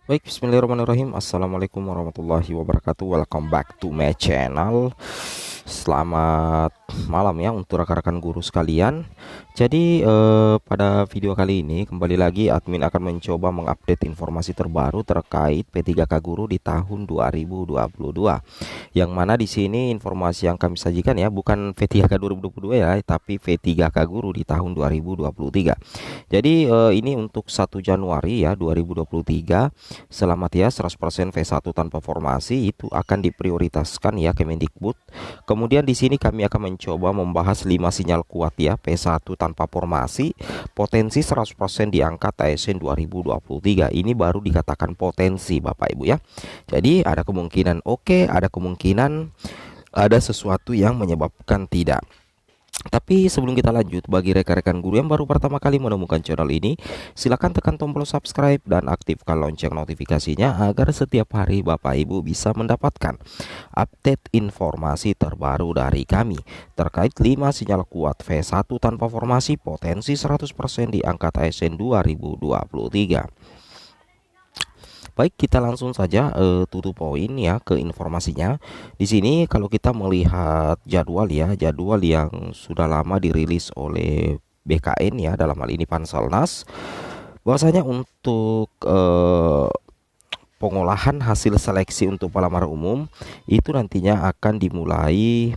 Baik, bismillahirrahmanirrahim. Assalamualaikum warahmatullahi wabarakatuh. Welcome back to my channel. Selamat malam ya untuk rekan-rekan guru sekalian. Jadi pada video kali ini kembali lagi admin akan mencoba mengupdate informasi terbaru terkait P3K Guru di tahun 2022. Yang mana di sini informasi yang kami sajikan ya bukan P3K 2022 ya, tapi P3K Guru di tahun 2023. Jadi ini untuk 1 Januari ya 2023. Selamat ya, 100% V1 tanpa formasi itu akan diprioritaskan ya Kemendikbud. Kemudian di sini kami akan mencoba membahas 5 sinyal kuat ya P1 tanpa formasi, potensi 100% diangkat ASN 2023. Ini baru dikatakan potensi Bapak Ibu ya. Jadi ada kemungkinan oke, ada kemungkinan ada sesuatu yang menyebabkan tidak. Tapi sebelum kita lanjut, bagi rekan-rekan guru yang baru pertama kali menemukan channel ini, silakan tekan tombol subscribe dan aktifkan lonceng notifikasinya agar setiap hari Bapak Ibu bisa mendapatkan update informasi terbaru dari kami terkait 5 sinyal kuat V1 tanpa formasi, potensi 100% diangkat ASN 2023. Baik, kita langsung saja tutup poin ya ke informasinya. Di sini kalau kita melihat jadwal ya, jadwal yang sudah lama dirilis oleh BKN ya, dalam hal ini Panselnas, bahwasanya untuk pengolahan hasil seleksi untuk pelamar umum itu nantinya akan dimulai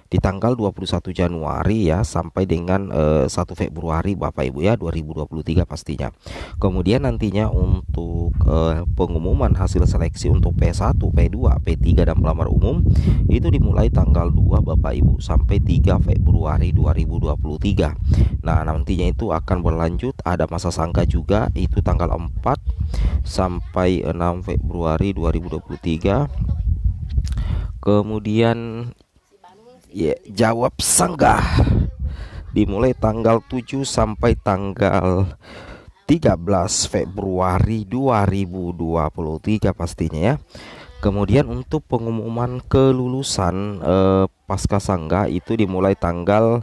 di tanggal 21 Januari ya sampai dengan 1 Februari Bapak Ibu ya 2023 pastinya. Kemudian nantinya untuk pengumuman hasil seleksi untuk P1, P2, P3 dan pelamar umum itu dimulai tanggal 2 Bapak Ibu sampai 3 Februari 2023. Nah, nantinya itu akan berlanjut, ada masa sangka juga itu tanggal 4 sampai 6 Februari 2023. Kemudian ya, jawab sanggah dimulai tanggal 7 sampai tanggal 13 Februari 2023 pastinya ya. Kemudian untuk pengumuman kelulusan pasca sangga itu dimulai tanggal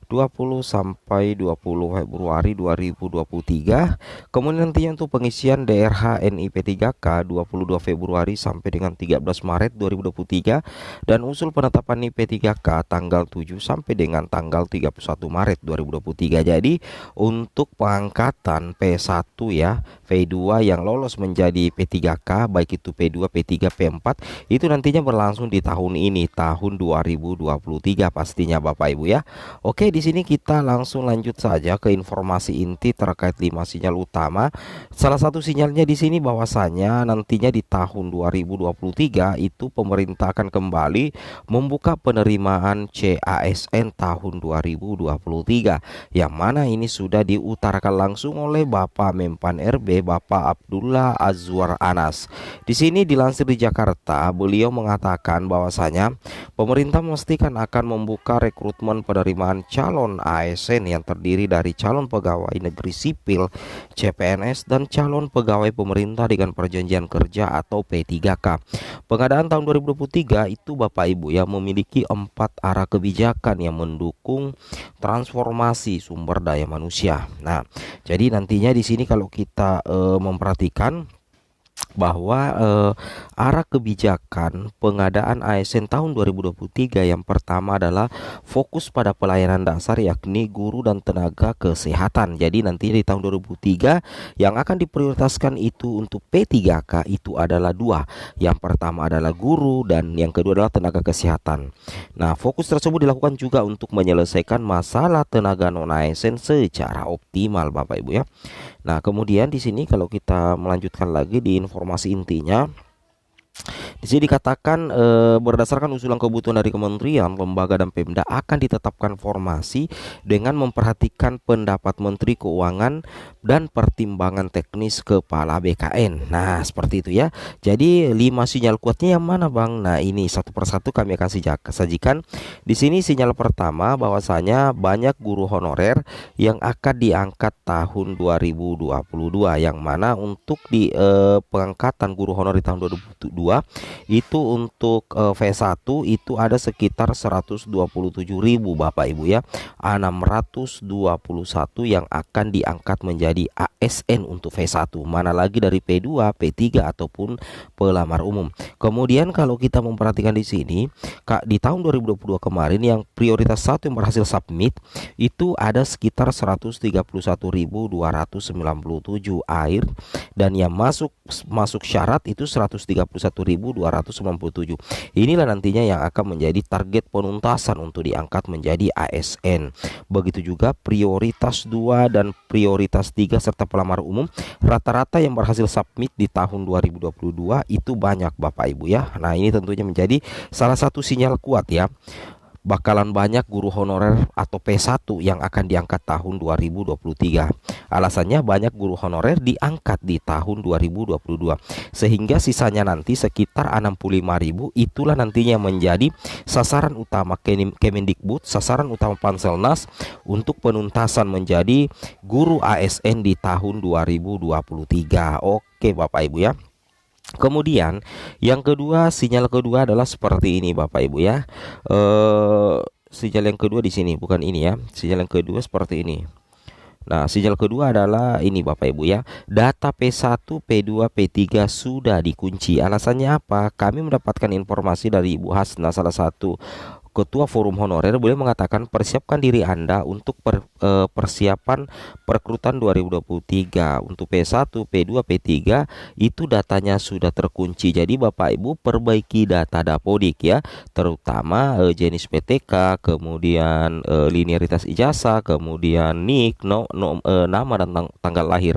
20 sampai 20 Februari 2023. Kemudian nantinya untuk pengisian DRH NIP 3K 22 Februari sampai dengan 13 Maret 2023 dan usul penetapan NIP 3K tanggal 7 sampai dengan tanggal 31 Maret 2023. Jadi untuk pengangkatan P1 ya, P2 yang lolos menjadi P3K baik itu P2, P3, P4 itu nantinya berlangsung di tahun ini, tahun 2023 pastinya Bapak Ibu ya. Oke, di sini kita langsung lanjut saja ke informasi inti terkait 5 sinyal utama. Salah satu sinyalnya di sini bahwasanya nantinya di tahun 2023 itu pemerintah akan kembali membuka penerimaan CASN tahun 2023, yang mana ini sudah diutarakan langsung oleh Bapak Menpan RB Bapak Abdullah Azwar Anas. Di sini dilansir di Jakarta, beliau mengatakan bahwasanya pemerintah memastikan akan membuka rekrutmen penerimaan calon ASN yang terdiri dari calon pegawai negeri sipil CPNS dan calon pegawai pemerintah dengan perjanjian kerja atau P3K. Pengadaan tahun 2023 itu Bapak Ibu ya memiliki 4 arah kebijakan yang mendukung transformasi sumber daya manusia. Nah, jadi nantinya di sini kalau kita memperhatikan bahwa arah kebijakan pengadaan ASN tahun 2023 yang pertama adalah fokus pada pelayanan dasar yakni guru dan tenaga kesehatan. Jadi nanti di tahun 2023 yang akan diprioritaskan itu untuk P3K itu adalah 2. Yang pertama adalah guru dan yang kedua adalah tenaga kesehatan. Nah, fokus tersebut dilakukan juga untuk menyelesaikan masalah tenaga non ASN secara optimal Bapak Ibu ya. Nah, kemudian di sini kalau kita melanjutkan lagi di informasi intinya, di sini dikatakan berdasarkan usulan kebutuhan dari kementerian, lembaga dan Pemda akan ditetapkan formasi dengan memperhatikan pendapat Menteri Keuangan dan pertimbangan teknis Kepala BKN. Nah, seperti itu ya. Jadi 5 sinyal kuatnya yang mana Bang? Nah, ini satu persatu kami akan sajikan. Di sini sinyal pertama bahwasanya banyak guru honorer yang akan diangkat tahun 2022, yang mana untuk di pengangkatan guru honor di tahun 2022 Itu untuk V1 itu ada sekitar 127.000 Bapak Ibu ya. 621 yang akan diangkat menjadi ASN untuk V1. Mana lagi dari P2, P3 ataupun pelamar umum. Kemudian kalau kita memperhatikan di sini, Kak, di tahun 2022 kemarin yang prioritas 1 yang berhasil submit itu ada sekitar 131.297 air, dan yang masuk syarat itu 131.297. Inilah nantinya yang akan menjadi target penuntasan untuk diangkat menjadi ASN. Begitu juga prioritas 2 dan prioritas 3 serta pelamar umum, rata-rata yang berhasil submit di tahun 2022 itu banyak Bapak Ibu ya. Nah, ini tentunya menjadi salah satu sinyal kuat ya, bakalan banyak guru honorer atau P1 yang akan diangkat tahun 2023. Alasannya banyak guru honorer diangkat di tahun 2022, sehingga sisanya nanti sekitar 65.000 itulah nantinya menjadi sasaran utama Kemendikbud, sasaran utama Panselnas untuk penuntasan menjadi guru ASN di tahun 2023. Oke Bapak Ibu ya. Kemudian yang kedua, sinyal kedua adalah seperti ini Bapak Ibu ya. Sinyal yang kedua di sini, bukan ini ya. Sinyal yang kedua seperti ini. Nah, sinyal kedua adalah ini Bapak Ibu ya. Data P1, P2, P3 sudah dikunci. Alasannya apa? Kami mendapatkan informasi dari Ibu Hasna, salah satu Ketua Forum Honorer, boleh mengatakan persiapkan diri Anda untuk persiapan perekrutan 2023 untuk P1, P2, P3 itu datanya sudah terkunci. Jadi Bapak Ibu perbaiki data Dapodik ya, terutama jenis PTK, kemudian linearitas ijazah, kemudian NIK, nama dan tanggal lahir.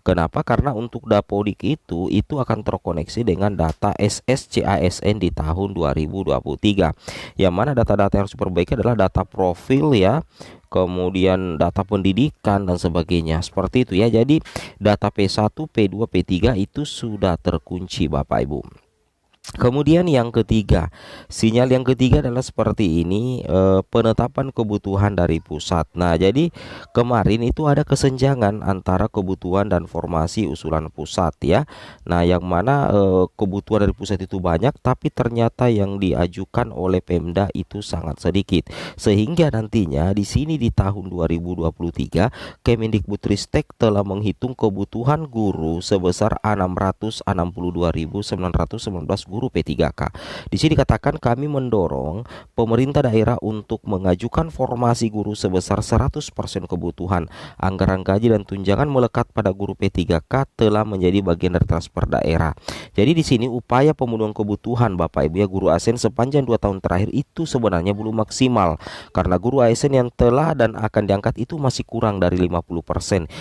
Kenapa? Karena untuk Dapodik itu akan terkoneksi dengan data SSCASN di tahun 2023. Yang mana data-data yang harus diperbaiki adalah data profil ya, kemudian data pendidikan dan sebagainya, seperti itu ya. Jadi data P1, P2, P3 itu sudah terkunci Bapak Ibu. Kemudian yang ketiga, sinyal yang ketiga adalah seperti ini, penetapan kebutuhan dari pusat. Nah, jadi kemarin itu ada kesenjangan antara kebutuhan dan formasi usulan pusat ya. Nah, yang mana kebutuhan dari pusat itu banyak, tapi ternyata yang diajukan oleh Pemda itu sangat sedikit. Sehingga nantinya di sini di tahun 2023 Kemendikbudristek telah menghitung kebutuhan guru sebesar 662.919 guru P3K. Di sini dikatakan kami mendorong pemerintah daerah untuk mengajukan formasi guru sebesar 100% kebutuhan. Anggaran gaji dan tunjangan melekat pada guru P3K telah menjadi bagian dari transfer daerah. Jadi di sini upaya pemenuhan kebutuhan Bapak Ibu ya guru ASN sepanjang 2 tahun terakhir itu sebenarnya belum maksimal, karena guru ASN yang telah dan akan diangkat itu masih kurang dari 50%.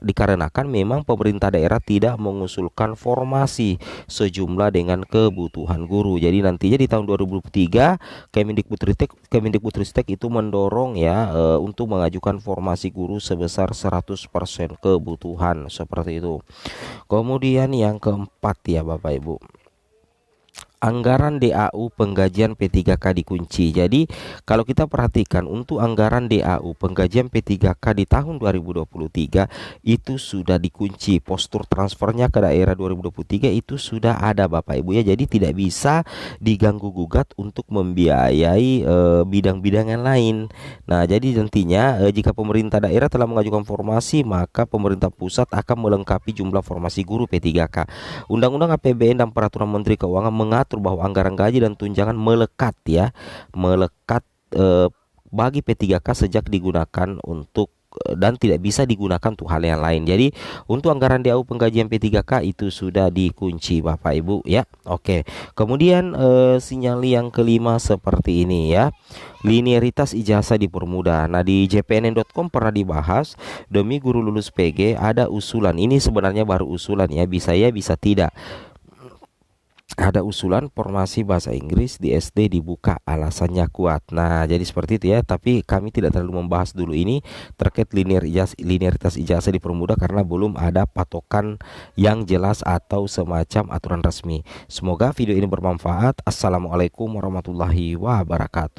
Dikarenakan memang pemerintah daerah tidak mengusulkan formasi sejumlah dengan kebutuhan guru. Jadi nantinya di tahun 2023 Kemendikbudristek itu mendorong ya untuk mengajukan formasi guru sebesar 100% kebutuhan, seperti itu. Kemudian yang keempat ya Bapak Ibu, anggaran DAU penggajian P3K dikunci. Jadi kalau kita perhatikan untuk anggaran DAU penggajian P3K di tahun 2023 itu sudah dikunci. Postur transfernya ke daerah 2023 itu sudah ada Bapak Ibu ya. Jadi tidak bisa diganggu gugat untuk membiayai bidang-bidang yang lain. Nah, jadi nantinya jika pemerintah daerah telah mengajukan formasi, maka pemerintah pusat akan melengkapi jumlah formasi guru P3K. Undang-Undang APBN dan Peraturan Menteri Keuangan mengatur bahwa anggaran gaji dan tunjangan melekat bagi P3K sejak digunakan untuk dan tidak bisa digunakan untuk hal yang lain. Jadi untuk anggaran DAU penggajian P3K itu sudah dikunci Bapak Ibu ya. Oke. Kemudian sinyal yang kelima seperti ini ya. Linearitas ijazah dipermudah. Nah, di jpnn.com pernah dibahas, demi guru lulus PG ada usulan. Ini sebenarnya baru usulan ya, bisa tidak. Ada usulan formasi bahasa Inggris di SD dibuka, alasannya kuat. Nah, jadi seperti itu ya. Tapi kami tidak terlalu membahas dulu ini terkait linearitas ijazah dipermudah karena belum ada patokan yang jelas atau semacam aturan resmi. Semoga video ini bermanfaat. Assalamualaikum warahmatullahi wabarakatuh.